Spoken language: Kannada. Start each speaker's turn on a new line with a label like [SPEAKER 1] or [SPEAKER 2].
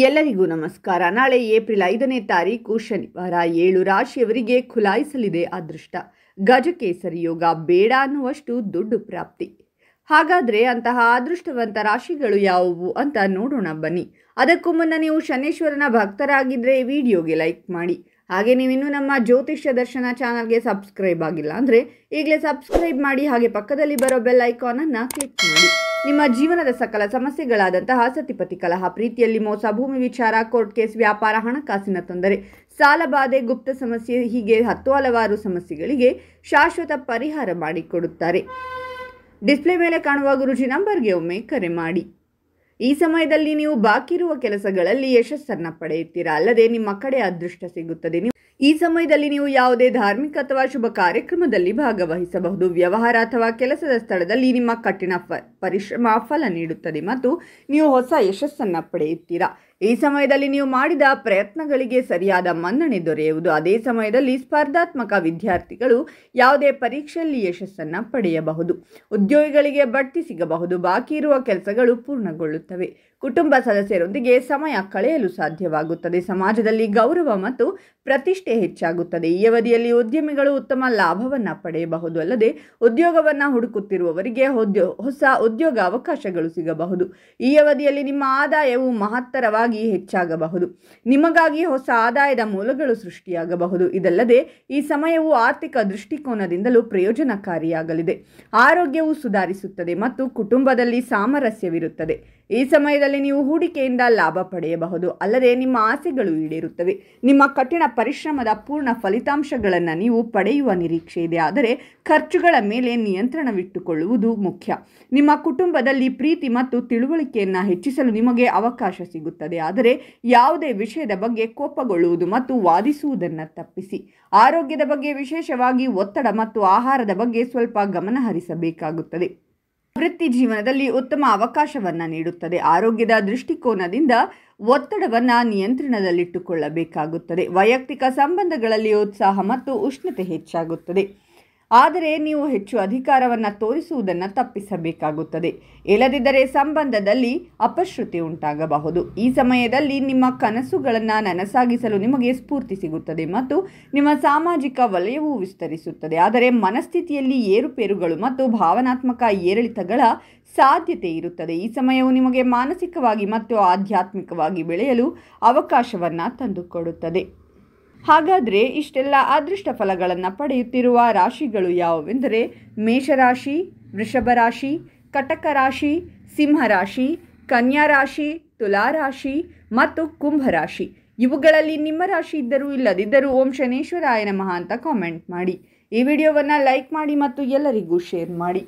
[SPEAKER 1] ಎಲ್ಲರಿಗೂ ನಮಸ್ಕಾರ. ನಾಳೆ ಏಪ್ರಿಲ್ 5ನೇ ತಾರೀಕು ಶನಿವಾರ 7 ರಾಶಿಯವರಿಗೆ ಖುಲಾಯಿಸಲಿದೆ ಅದೃಷ್ಟ. ಗಜಕೇಸರಿ ಯೋಗ ಬೇಡ ಅನ್ನುವಷ್ಟು ದುಡ್ಡು ಪ್ರಾಪ್ತಿ. ಹಾಗಾದರೆ ಅಂತಹ ಅದೃಷ್ಟವಂತ ರಾಶಿಗಳು ಯಾವುವು ಅಂತ ನೋಡೋಣ ಬನ್ನಿ. ಅದಕ್ಕೂ ಮುನ್ನ ನೀವು ಶನೇಶ್ವರನ ಭಕ್ತರಾಗಿದ್ದರೆ ಈ ವಿಡಿಯೋಗೆ ಲೈಕ್ ಮಾಡಿ. ಹಾಗೆ ನೀವಿನ್ನೂ ನಮ್ಮ ಜ್ಯೋತಿಷ್ಯ ದರ್ಶನ ಚಾನಲ್ಗೆ ಸಬ್ಸ್ಕ್ರೈಬ್ ಆಗಿಲ್ಲ ಅಂದರೆ ಈಗಲೇ ಸಬ್ಸ್ಕ್ರೈಬ್ ಮಾಡಿ. ಹಾಗೆ ಪಕ್ಕದಲ್ಲಿ ಬರೋ ಬೆಲ್ ಐಕಾನನ್ನು ಕ್ಲಿಕ್ ಮಾಡಿ. ನಿಮ್ಮ ಜೀವನದ ಸಕಲ ಸಮಸ್ಯೆಗಳಾದಂತಹ ಸತಿಪತಿ ಕಲಹ, ಪ್ರೀತಿಯಲ್ಲಿ ಮೋಸ, ಭೂಮಿ ವಿಚಾರ, ಕೋರ್ಟ್ ಕೇಸ್, ವ್ಯಾಪಾರ, ಹಣಕಾಸಿನ ತೊಂದರೆ, ಸಾಲಬಾಧೆ, ಗುಪ್ತ ಸಮಸ್ಯೆ, ಹೀಗೆ ಹಲವಾರು ಸಮಸ್ಯೆಗಳಿಗೆ ಶಾಶ್ವತ ಪರಿಹಾರ ಮಾಡಿಕೊಡುತ್ತಾರೆ. ಡಿಸ್ಪ್ಲೇ ಮೇಲೆ ಕಾಣುವ ಗುರುಜಿ ನಂಬರ್ಗೆ ಒಮ್ಮೆ ಕರೆ ಮಾಡಿ. ಈ ಸಮಯದಲ್ಲಿ ನೀವು ಬಾಕಿ ಇರುವ ಕೆಲಸಗಳಲ್ಲಿ ಯಶಸ್ಸನ್ನು ಪಡೆಯುತ್ತೀರಾ, ಅಲ್ಲದೆ ನಿಮ್ಮ ಕಡೆ ಅದೃಷ್ಟ ಸಿಗುತ್ತದೆ. ಈ ಸಮಯದಲ್ಲಿ ನೀವು ಯಾವುದೇ ಧಾರ್ಮಿಕ ಅಥವಾ ಶುಭ ಕಾರ್ಯಕ್ರಮದಲ್ಲಿ ಭಾಗವಹಿಸಬಹುದು. ವ್ಯವಹಾರ ಅಥವಾ ಕೆಲಸದ ಸ್ಥಳದಲ್ಲಿ ನಿಮ್ಮ ಕಠಿಣ ಪರಿಶ್ರಮ ಫಲ ನೀಡುತ್ತದೆ ಮತ್ತು ನೀವು ಹೊಸ ಯಶಸ್ಸನ್ನು ಪಡೆಯುತ್ತೀರಾ. ಈ ಸಮಯದಲ್ಲಿ ನೀವು ಮಾಡಿದ ಪ್ರಯತ್ನಗಳಿಗೆ ಸರಿಯಾದ ಮನ್ನಣೆ ದೊರೆಯುವುದು. ಅದೇ ಸಮಯದಲ್ಲಿ ಸ್ಪರ್ಧಾತ್ಮಕ ವಿದ್ಯಾರ್ಥಿಗಳು ಯಾವುದೇ ಪರೀಕ್ಷೆಯಲ್ಲಿ ಯಶಸ್ಸನ್ನು ಪಡೆಯಬಹುದು. ಉದ್ಯೋಗಿಗಳಿಗೆ ಬಡ್ತಿ ಸಿಗಬಹುದು. ಬಾಕಿ ಇರುವ ಕೆಲಸಗಳು ಪೂರ್ಣಗೊಳ್ಳುತ್ತವೆ. ಕುಟುಂಬ ಸದಸ್ಯರೊಂದಿಗೆ ಸಮಯ ಕಳೆಯಲು ಸಾಧ್ಯವಾಗುತ್ತದೆ. ಸಮಾಜದಲ್ಲಿ ಗೌರವ ಮತ್ತು ಪ್ರತಿಷ್ಠೆ ಹೆಚ್ಚಾಗುತ್ತದೆ. ಈ ಅವಧಿಯಲ್ಲಿ ಉದ್ಯಮಿಗಳು ಉತ್ತಮ ಲಾಭವನ್ನು ಪಡೆಯಬಹುದು. ಅಲ್ಲದೆ ಉದ್ಯೋಗವನ್ನು ಹುಡುಕುತ್ತಿರುವವರಿಗೆ ಹೊಸ ಉದ್ಯೋಗ ಅವಕಾಶಗಳು ಸಿಗಬಹುದು. ಈ ಅವಧಿಯಲ್ಲಿ ನಿಮ್ಮ ಆದಾಯವು ಮಹತ್ತರವಾಗಿ ಹೆಚ್ಚಾಗಬಹುದು. ನಿಮಗಾಗಿ ಹೊಸ ಆದಾಯದ ಮೂಲಗಳು ಸೃಷ್ಟಿಯಾಗಬಹುದು. ಇದಲ್ಲದೆ ಈ ಸಮಯವು ಆರ್ಥಿಕ ದೃಷ್ಟಿಕೋನದಿಂದಲೂ ಪ್ರಯೋಜನಕಾರಿಯಾಗಲಿದೆ. ಆರೋಗ್ಯವು ಸುಧಾರಿಸುತ್ತದೆ ಮತ್ತು ಕುಟುಂಬದಲ್ಲಿ ಸಾಮರಸ್ಯವಿರುತ್ತದೆ. ಈ ಸಮಯದಲ್ಲಿ ನೀವು ಹೂಡಿಕೆಯಿಂದ ಲಾಭ ಪಡೆಯಬಹುದು. ಅಲ್ಲದೆ ನಿಮ್ಮ ಆಸೆಗಳು ಈಡೇರುತ್ತವೆ. ನಿಮ್ಮ ಕಠಿಣ ಪರಿಶ್ರಮದ ಪೂರ್ಣ ಫಲಿತಾಂಶಗಳನ್ನು ನೀವು ಪಡೆಯುವ ನಿರೀಕ್ಷೆ ಇದೆ. ಆದರೆ ಖರ್ಚುಗಳ ಮೇಲೆ ನಿಯಂತ್ರಣವಿಟ್ಟುಕೊಳ್ಳುವುದು ಮುಖ್ಯ. ನಿಮ್ಮ ಕುಟುಂಬದಲ್ಲಿ ಪ್ರೀತಿ ಮತ್ತು ತಿಳುವಳಿಕೆಯನ್ನು ಹೆಚ್ಚಿಸಲು ನಿಮಗೆ ಅವಕಾಶ ಸಿಗುತ್ತದೆ. ಆದರೆ ಯಾವುದೇ ವಿಷಯದ ಬಗ್ಗೆ ಕೋಪಗೊಳ್ಳುವುದು ಮತ್ತು ವಾದಿಸುವುದನ್ನು ತಪ್ಪಿಸಿ. ಆರೋಗ್ಯದ ಬಗ್ಗೆ, ವಿಶೇಷವಾಗಿ ಒತ್ತಡ ಮತ್ತು ಆಹಾರದ ಬಗ್ಗೆ ಸ್ವಲ್ಪ ಗಮನ ಹರಿಸಬೇಕಾಗುತ್ತದೆ. ವೃತ್ತಿ ಜೀವನದಲ್ಲಿ ಉತ್ತಮ ಅವಕಾಶವನ್ನು ನೀಡುತ್ತದೆ. ಆರೋಗ್ಯದ ದೃಷ್ಟಿಕೋನದಿಂದ ಒತ್ತಡವನ್ನು ನಿಯಂತ್ರಣದಲ್ಲಿಟ್ಟುಕೊಳ್ಳಬೇಕಾಗುತ್ತದೆ. ವೈಯಕ್ತಿಕ ಸಂಬಂಧಗಳಲ್ಲಿ ಉತ್ಸಾಹ ಮತ್ತು ಉಷ್ಣತೆ ಹೆಚ್ಚಾಗುತ್ತದೆ. ಆದರೆ ನೀವು ಹೆಚ್ಚು ಅಧಿಕಾರವನ್ನು ತೋರಿಸುವುದನ್ನು ತಪ್ಪಿಸಬೇಕಾಗುತ್ತದೆ. ಇಲ್ಲದಿದ್ದರೆ ಸಂಬಂಧದಲ್ಲಿ ಅಪಶ್ರುತಿ ಉಂಟಾಗಬಹುದು. ಈ ಸಮಯದಲ್ಲಿ ನಿಮ್ಮ ಕನಸುಗಳನ್ನು ನನಸಾಗಿಸಲು ನಿಮಗೆ ಸ್ಫೂರ್ತಿ ಸಿಗುತ್ತದೆ ಮತ್ತು ನಿಮ್ಮ ಸಾಮಾಜಿಕ ವಲಯವೂ ವಿಸ್ತರಿಸುತ್ತದೆ. ಆದರೆ ಮನಸ್ಥಿತಿಯಲ್ಲಿ ಏರುಪೇರುಗಳು ಮತ್ತು ಭಾವನಾತ್ಮಕ ಏರಿಳಿತಗಳ ಸಾಧ್ಯತೆ ಇರುತ್ತದೆ. ಈ ಸಮಯವು ನಿಮಗೆ ಮಾನಸಿಕವಾಗಿ ಮತ್ತು ಆಧ್ಯಾತ್ಮಿಕವಾಗಿ ಬೆಳೆಯಲು ಅವಕಾಶವನ್ನು ತಂದುಕೊಡುತ್ತದೆ. ಹಾಗಾದರೆ ಇಷ್ಟೆಲ್ಲ ಅದೃಷ್ಟ ಫಲಗಳನ್ನು ಪಡೆಯುತ್ತಿರುವ ರಾಶಿಗಳು ಯಾವುವೆಂದರೆ ಮೇಷರಾಶಿ, ವೃಷಭ ರಾಶಿ, ಕಟಕ ರಾಶಿ, ಸಿಂಹರಾಶಿ, ಕನ್ಯಾ ರಾಶಿ, ತುಲಾರಾಶಿ ಮತ್ತು ಕುಂಭರಾಶಿ. ಇವುಗಳಲ್ಲಿ ನಿಮ್ಮ ರಾಶಿ ಇದ್ದರೂ ಇಲ್ಲದಿದ್ದರೂ ಓಂ ಶನೇಶ್ವರಾಯ ನಮಃ ಅಂತ ಕಾಮೆಂಟ್ ಮಾಡಿ. ಈ ವಿಡಿಯೋವನ್ನು ಲೈಕ್ ಮಾಡಿ ಮತ್ತು ಎಲ್ಲರಿಗೂ ಶೇರ್ ಮಾಡಿ.